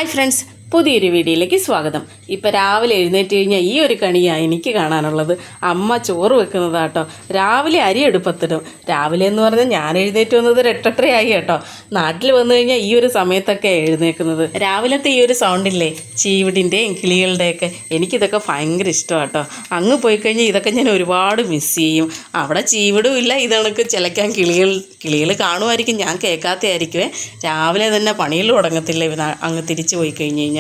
Hi friends, പുതിയൊരു വീഡിയോയിലേക്ക് സ്വാഗതം. ഇപ്പോൾ രാവിലെ എഴുന്നേറ്റ് കഴിഞ്ഞാൽ ഈ ഒരു കണിയാണ് എനിക്ക് കാണാനുള്ളത്. അമ്മ ചോറ് വെക്കുന്നതാട്ടോ. രാവിലെ അരി എടുപ്പത്തിടും. രാവിലെ എന്ന് പറഞ്ഞാൽ ഞാൻ എഴുന്നേറ്റ് വന്നത് 8:30 കേട്ടോ. നാട്ടിൽ വന്നു കഴിഞ്ഞാൽ ഈ ഒരു സമയത്തൊക്കെ എഴുന്നേൽക്കുന്നത്. രാവിലത്തെ ഈ ഒരു സൗണ്ടില്ലേ, ചീവിടിൻ്റെയും കിളികളുടെയൊക്കെ, എനിക്കിതൊക്കെ ഭയങ്കര ഇഷ്ടമാണ് കേട്ടോ. അങ്ങ് പോയി കഴിഞ്ഞാൽ ഇതൊക്കെ ഞാൻ ഒരുപാട് മിസ് ചെയ്യും. അവിടെ ചീവിടും ഇല്ല, ഇതണക്ക് ചിലക്കാൻ കിളികൾ കാണുമായിരിക്കും, ഞാൻ കേൾക്കാത്തതായിരിക്കുമേ. രാവിലെ തന്നെ പണിയിൽ തുടങ്ങത്തില്ലേ അങ്ങ് തിരിച്ചു പോയി കഴിഞ്ഞ് കഴിഞ്ഞാൽ.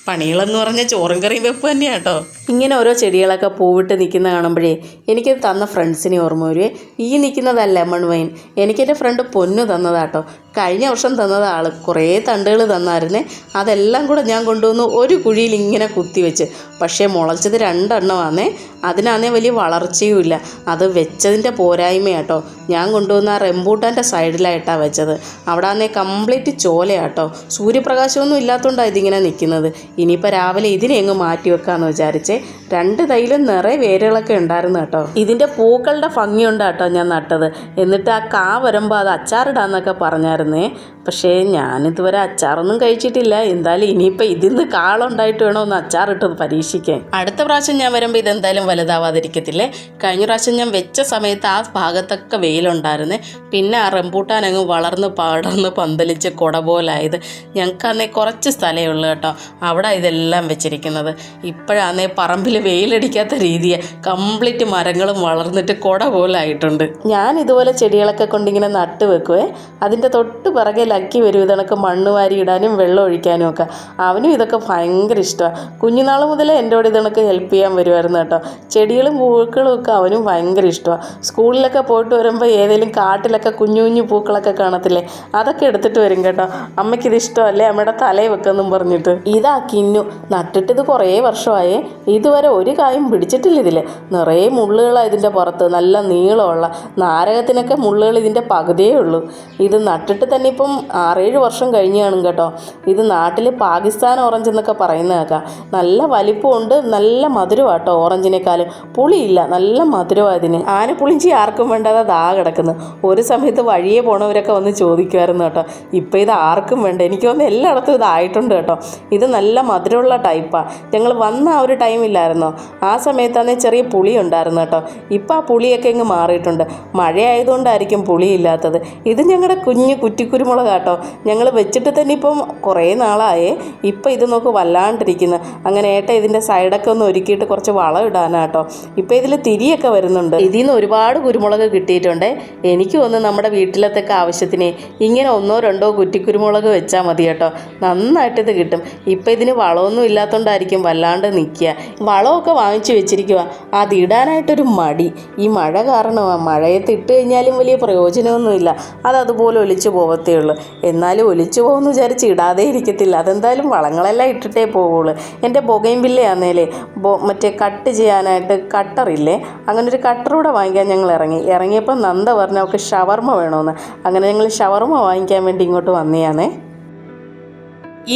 പണികളെന്ന് പറഞ്ഞാൽ ചോറും കറിയും വെപ്പ് തന്നെയാണ് കേട്ടോ. ഇങ്ങനെ ഓരോ ചെടികളൊക്കെ പൂവിട്ട് നിൽക്കുന്ന കാണുമ്പോഴേ എനിക്കത് തന്ന ഫ്രണ്ട്സിനെ ഓർമ്മ വരുവേ. ഈ നിൽക്കുന്നതാ ലെമൺ വൈൻ. എനിക്കെൻ്റെ ഫ്രണ്ട് പൊന്നു തന്നതാട്ടോ. കഴിഞ്ഞ വർഷം തന്നത് ആൾ കുറേ തണ്ടുകൾ തന്നായിരുന്നേ. അതെല്ലാം കൂടെ ഞാൻ കൊണ്ടുവന്ന് ഒരു കുഴിയിൽ ഇങ്ങനെ കുത്തിവെച്ച്. പക്ഷേ മുളച്ചത് 2 എണ്ണമാണേ. അതിനാന്നേ വലിയ വളർച്ചയും ഇല്ല. അത് വെച്ചതിൻ്റെ പോരായ്മയാട്ടോ. ഞാൻ കൊണ്ടുവന്ന് ആ റെമ്പൂട്ടാൻ്റെ സൈഡിലായിട്ടാണ് വെച്ചത്. അവിടെ ആന്നേ കംപ്ലീറ്റ് ചോലയാട്ടോ. സൂര്യപ്രകാശമൊന്നും ഇല്ലാത്തതുകൊണ്ടാണ് ഇതിങ്ങനെ നിൽക്കുന്നത്. ഇനിയിപ്പോൾ രാവിലെ ഇതിനെ അങ്ങ് മാറ്റി വെക്കാമെന്ന് വിചാരിച്ചേ. 2 തൈലും നിറയെ വേരുകളൊക്കെ ഉണ്ടായിരുന്നു കേട്ടോ. ഇതിൻ്റെ പൂക്കളുടെ ഭംഗിയുണ്ടാട്ടോ ഞാൻ നട്ടത്. എന്നിട്ട് ആ കാ വരുമ്പോൾ അത് അച്ചാറിടാന്നൊക്കെ പറഞ്ഞായിരുന്നേ. പക്ഷേ ഞാനിതുവരെ അച്ചാറൊന്നും കഴിച്ചിട്ടില്ല. എന്തായാലും ഇനിയിപ്പോൾ ഇതിന്ന് കാളുണ്ടായിട്ട് വേണം ഒന്ന് അച്ചാറിട്ട് പരീക്ഷിക്കാൻ. അടുത്ത പ്രാവശ്യം ഞാൻ വരുമ്പോൾ ഇതെന്തായാലും വലുതാവാതിരിക്കത്തില്ലേ. കഴിഞ്ഞ പ്രാവശ്യം ഞാൻ വെച്ച സമയത്ത് ആ ഭാഗത്തൊക്കെ വെയിലുണ്ടായിരുന്നേ. പിന്നെ ആ റംബൂട്ടാൻ അങ്ങ് വളർന്ന് പടർന്ന് പന്തലിച്ച് കുട പോലായത്. ഞങ്ങൾക്കന്നേ കുറച്ച് സ്ഥലമേ ഉള്ളൂ കേട്ടോ. അവിടെ ഇതെല്ലാം വെച്ചിരിക്കുന്നത്. ഇപ്പോഴാന്നേ പറമ്പിൽ വെയിലടിക്കാത്ത രീതിയാണ്. കംപ്ലീറ്റ് മരങ്ങളും വളർന്നിട്ട് കുട പോലായിട്ടുണ്ട്. ഞാൻ ഇതുപോലെ ചെടികളൊക്കെ കൊണ്ടിങ്ങനെ നട്ട് വെക്കുവേ. അതിൻ്റെ തൊട്ട് പിറകെ ലക്കി വരും ഇതണക്ക് മണ്ണ് വാരി ഇടാനും വെള്ളം ഒഴിക്കാനും ഒക്കെ. അവനും ഇതൊക്കെ ഭയങ്കര ഇഷ്ടമാണ്. കുഞ്ഞുനാൾ മുതലേ എൻ്റെ കൂടെ ഇതണക്ക് ഹെൽപ്പ് ചെയ്യാൻ വരുമായിരുന്നു കേട്ടോ. ചെടികളും പൂക്കളും ഒക്കെ അവനും ഭയങ്കര ഇഷ്ടമാണ്. സ്കൂളിലൊക്കെ പോയിട്ട് വരുമ്പോൾ ഏതെങ്കിലും കാട്ടിലൊക്കെ കുഞ്ഞു കുഞ്ഞു പൂക്കളൊക്കെ കാണത്തില്ലേ, അതൊക്കെ എടുത്തിട്ട് വരും കേട്ടോ. അമ്മയ്ക്കിത് ഇഷ്ടമല്ലേ, അമ്മയുടെ തലയിൽ വെക്കെന്നും പറഞ്ഞിട്ട്. ഇതാ കിന്നു. നട്ടിട്ട് കുറേ വർഷമായി. ഇതുവരെ ഒരു കായും പിടിച്ചിട്ടില്ല. ഇതിൽ നിറയെ മുള്ളുകളാണ് ഇതിൻ്റെ പുറത്ത്. നല്ല നീളമുള്ള നാരകത്തിനൊക്കെ മുള്ളുകൾ ഇതിൻ്റെ പകുതിയേ ഉള്ളൂ. ഇത് നട്ടിട്ട് തന്നെ ഇപ്പം 6-7 വർഷം കഴിഞ്ഞ് കാണും കേട്ടോ. ഇത് നാട്ടിൽ പാകിസ്ഥാൻ ഓറഞ്ച് എന്നൊക്കെ പറയുന്ന കേൾക്കാം. നല്ല വലിപ്പമുണ്ട്, നല്ല മധുരമാട്ടോ. ഓറഞ്ചിനേക്കാളും പുളിയില്ല, നല്ല മധുരമാണ് ഇതിന്. ആനപ്പുളിഞ്ചി ആർക്കും വേണ്ടാതെ ദാ കിടക്കുന്നു. ഒരു സമയത്ത് വഴിയെ പോണവരൊക്കെ വന്ന് ചോദിക്കുമായിരുന്നു കേട്ടോ. ഇപ്പോൾ ഇത് ആർക്കും വേണ്ട. എനിക്ക് തോന്നുന്നു എല്ലായിടത്തും ഇതായിട്ടുണ്ട് കേട്ടോ. ഇത് നല്ല മധുരമുള്ള ടൈപ്പാണ്. ഞങ്ങൾ വന്ന ആ ഒരു ടൈമില്ലായിരുന്നോ, ആ സമയത്താണെങ്കിൽ ചെറിയ പുളി ഉണ്ടായിരുന്നു കേട്ടോ. ഇപ്പം ആ പുളിയൊക്കെ ഇങ്ങ് മാറിയിട്ടുണ്ട്. മഴയായതുകൊണ്ടായിരിക്കും പുളിയില്ലാത്തത്. ഇത് ഞങ്ങളുടെ കുഞ്ഞ് കുറ്റിക്കുരുമുളക് കേട്ടോ. ഞങ്ങൾ വെച്ചിട്ട് തന്നെ ഇപ്പം കുറേ നാളായേ. ഇപ്പം ഇത് നോക്ക് വല്ലാണ്ടിരിക്കുന്നു. അങ്ങനെ ഏട്ട ഇതിൻ്റെ സൈഡൊക്കെ ഒന്ന് ഒരുക്കിയിട്ട് കുറച്ച് വളം ഇടാനാട്ടോ. ഇപ്പം ഇതിൽ തിരിയൊക്കെ വരുന്നുണ്ട്. ഇതിൽ നിന്ന് ഒരുപാട് കുരുമുളക് കിട്ടിയിട്ടുണ്ട്. എനിക്ക് തോന്നുന്നു നമ്മുടെ വീട്ടിലത്തൊക്കെ ആവശ്യത്തിന് ഇങ്ങനെ 1-2 കുറ്റിക്കുരുമുളക് വെച്ചാൽ മതി കേട്ടോ. നന്നായിട്ട് ഇത് കിട്ടും. ഇപ്പം ഇതിന് വളമൊന്നും ഇല്ലാത്തതുകൊണ്ടായിരിക്കും വല്ലാണ്ട് നിൽക്കുക. വളമൊക്കെ വാങ്ങിച്ച് വെച്ചിരിക്കുക. അത് ഇടാനായിട്ടൊരു മടി. ഈ മഴ കാരണമാണ്. മഴയത്ത് ഇട്ട് കഴിഞ്ഞാലും വലിയ പ്രയോജനമൊന്നുമില്ല. അതുപോലെ ഒലിച്ചു പോകത്തേ ഉള്ളൂ. എന്നാലും ഒലിച്ചു പോകുമെന്ന് വിചാരിച്ച് ഇടാതെ ഇരിക്കത്തില്ല. അതെന്തായാലും വളങ്ങളെല്ലാം ഇട്ടിട്ടേ പോവുള്ളൂ. എൻ്റെ ബൊഗൈൻവില്ലയാന്നേലേ മറ്റേ കട്ട് ചെയ്യാനായിട്ട് കട്ടറില്ലേ, അങ്ങനെ ഒരു കട്ടറൂടെ വാങ്ങിക്കാൻ ഞങ്ങൾ ഇറങ്ങിയപ്പോൾ നന്ദ പറഞ്ഞു അവൾക്ക് ഷവർമ്മ വേണമെന്ന്. അങ്ങനെ ഞങ്ങൾ ഷവർമ്മ വാങ്ങിക്കാൻ വേണ്ടി ഇങ്ങോട്ട് വന്നതാണേ.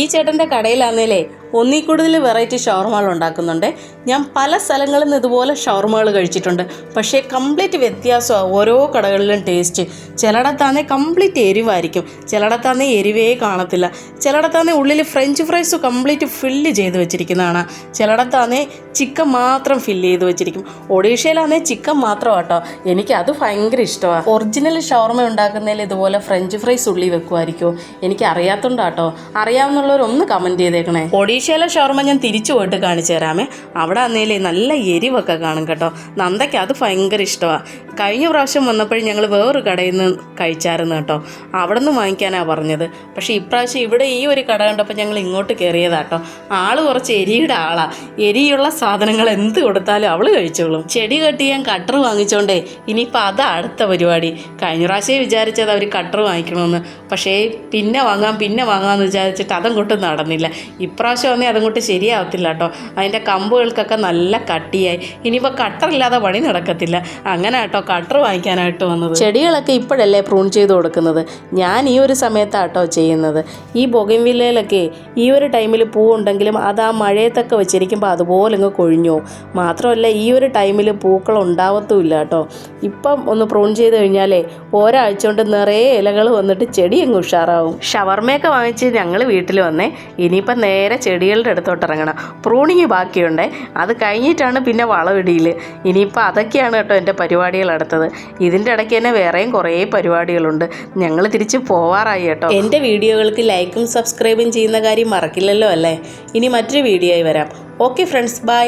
ഈ ചേട്ടൻ്റെ കടയിലാന്നേലേ ഒന്നിൽ കൂടുതൽ വെറൈറ്റി ഷവർമകൾ ഉണ്ടാക്കുന്നുണ്ട്. ഞാൻ പല സ്ഥലങ്ങളിൽ നിന്ന് ഇതുപോലെ ഷവർമകൾ കഴിച്ചിട്ടുണ്ട്. പക്ഷേ കംപ്ലീറ്റ് വ്യത്യാസമാണ് ഓരോ കടകളിലും ടേസ്റ്റ്. ചിലയിടത്താന്നേ കംപ്ലീറ്റ് എരിവായിരിക്കും, ചിലയിടത്താന്നേ എരിവേ കാണത്തില്ല, ചിലയിടത്താന്നേ ഉള്ളിൽ ഫ്രഞ്ച് ഫ്രൈസ് കംപ്ലീറ്റ് ഫില്ല് ചെയ്ത് വെച്ചിരിക്കുന്നതാണ്, ചിലയിടത്താന്നേ ചിക്കൻ മാത്രം ഫില്ല് ചെയ്ത് വെച്ചിരിക്കും. ഒഡീഷയിലാന്നേ ചിക്കൻ മാത്രം കേട്ടോ. എനിക്കത് ഭയങ്കര ഇഷ്ടമാണ്. ഒറിജിനൽ ഷവർമ ഉണ്ടാക്കുന്നതിൽ ഇതുപോലെ ഫ്രഞ്ച് ഫ്രൈസ് ഉള്ളി വെക്കുമായിരിക്കുമോ, എനിക്ക് അറിയാത്തതുകൊണ്ടാട്ടോ. അറിയാവുന്നവരൊന്ന് കമൻറ്റ് ചെയ്തേക്കണേ. ഒഡീഷയിലെ ഷവർമ ഞാൻ തിരിച്ചു പോയിട്ട് കാണിച്ചു തരാമേ. അവിടെ ആന്നേലേ നല്ല എരിവൊക്കെ കാണും കേട്ടോ. നന്ദയ്ക്ക് അത് ഭയങ്കര ഇഷ്ടമാണ്. കഴിഞ്ഞ പ്രാവശ്യം വന്നപ്പോഴും ഞങ്ങൾ വേറൊരു കടയിൽ നിന്ന് കഴിച്ചായിരുന്നു കേട്ടോ. അവിടെ നിന്ന് വാങ്ങിക്കാനാണ് പറഞ്ഞത്. പക്ഷേ ഇപ്രാവശ്യം ഇവിടെ ഈ ഒരു കട കണ്ടപ്പോൾ ഞങ്ങൾ ഇങ്ങോട്ട് കയറിയതാട്ടോ. ആൾ കുറച്ച് എരിയുടെ ആളാണ്. എരിയുള്ള സാധനങ്ങൾ എന്ത് കൊടുത്താലും അവൾ കഴിച്ചോളും. ചെടി കട്ട് ചെയ്യാൻ കട്ടർ വാങ്ങിച്ചോണ്ടേ ഇനിയിപ്പോൾ അതാ അടുത്ത പരിപാടി. കഴിഞ്ഞ പ്രാവശ്യം വിചാരിച്ചത് അവർ കട്ടർ വാങ്ങിക്കണമെന്ന്. പക്ഷേ പിന്നെ വാങ്ങാമെന്ന് വിചാരിച്ചിട്ട് അതങ്ങോട്ട് നടന്നില്ല. ഇപ്രാവശ്യം വന്നാൽ അതങ്ങോട്ട് ശരിയാവത്തില്ല കേട്ടോ. അതിൻ്റെ കമ്പുകൾക്കൊക്കെ നല്ല കട്ടിയായി. ഇനിയിപ്പോൾ കട്ടറില്ലാതെ പണി നടക്കത്തില്ല. അങ്ങനെ കേട്ടോ കട്ടർ വാങ്ങിക്കാനായിട്ട് വന്നത്. ചെടികളൊക്കെ ഇപ്പോഴല്ലേ പ്രൂൺ ചെയ്ത് കൊടുക്കുന്നത്. ഞാൻ ഈ ഒരു സമയത്താട്ടോ ചെയ്യുന്നത്. ഈ ബൊഗൻവില്ലയിലൊക്കെ ഈ ഒരു ടൈമിൽ പൂവുണ്ടെങ്കിലും അത് ആ മഴയത്തൊക്കെ വെച്ചിരിക്കുമ്പോൾ അതുപോലെ അങ്ങ് കൊഴിഞ്ഞു. മാത്രമല്ല ഈ ഒരു ടൈമിൽ പൂക്കൾ ഉണ്ടാവത്തുമില്ല കേട്ടോ. ഇപ്പം ഒന്ന് പ്രൂൺ ചെയ്ത് കഴിഞ്ഞാലേ ഒരാഴ്ച കൊണ്ട് നിറയെ ഇലകൾ വന്നിട്ട് ചെടി അങ്ങ് ഉഷാറാവും. ഷവർമയൊക്കെ വാങ്ങിച്ച് ഞങ്ങൾ വീട്ടിൽ വന്നേ. ഇനിയിപ്പം നേരെ ചെടികളുടെ അടുത്തോട്ട് ഇറങ്ങണം. പ്രൂണിങ് ബാക്കിയുണ്ടേ, അത് കഴിഞ്ഞിട്ടാണ് പിന്നെ വളമിടിയിൽ. ഇനിയിപ്പോൾ അതൊക്കെയാണ് കേട്ടോ എൻ്റെ പരിപാടികൾ അടുത്തത്. ഇതിൻ്റെ ഇടയ്ക്ക് തന്നെ വേറെയും കുറേ പരിപാടികളുണ്ട്. ഞങ്ങൾ തിരിച്ച് പോവാറായി കേട്ടോ. എൻ്റെ വീഡിയോകൾക്ക് ലൈക്കും സബ്സ്ക്രൈബും ചെയ്യുന്ന കാര്യം മറക്കില്ലല്ലോ അല്ലേ. ഇനി മറ്റൊരു വീഡിയോ ആയി വരാം. Okay friends, by.